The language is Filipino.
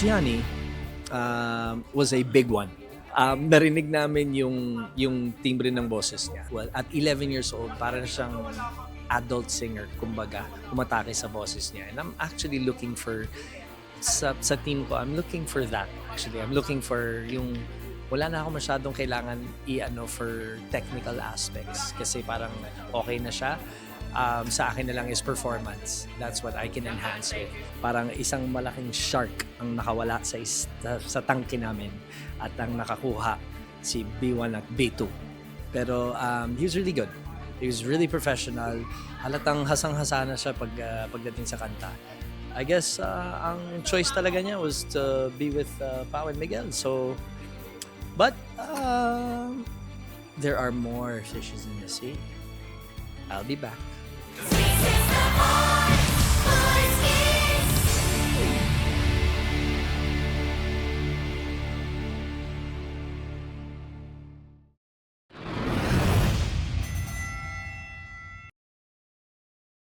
Gianni was a big one. Narinig namin yung timbre ng boses niya. Well, at 11 years old, parang siyang adult singer, kumbaga, umatake sa boses niya. And I'm actually looking for, sa team ko, I'm looking for that actually. I'm looking for yung, wala na ako masyadong kailangan i-ano for technical aspects. Kasi parang okay na siya. Sa akin na lang is performance. That's what I can enhance with. Parang isang malaking shark ang nakawala sa tangke namin at ang nakakuha si B1 at B2. Pero he was really good. He was really professional. Halatang hasang-hasa na siya pagdating sa kanta. I guess ang choice talaga niya was to be with Pao and Miguel. So, but there are more fishes in the sea. I'll be back.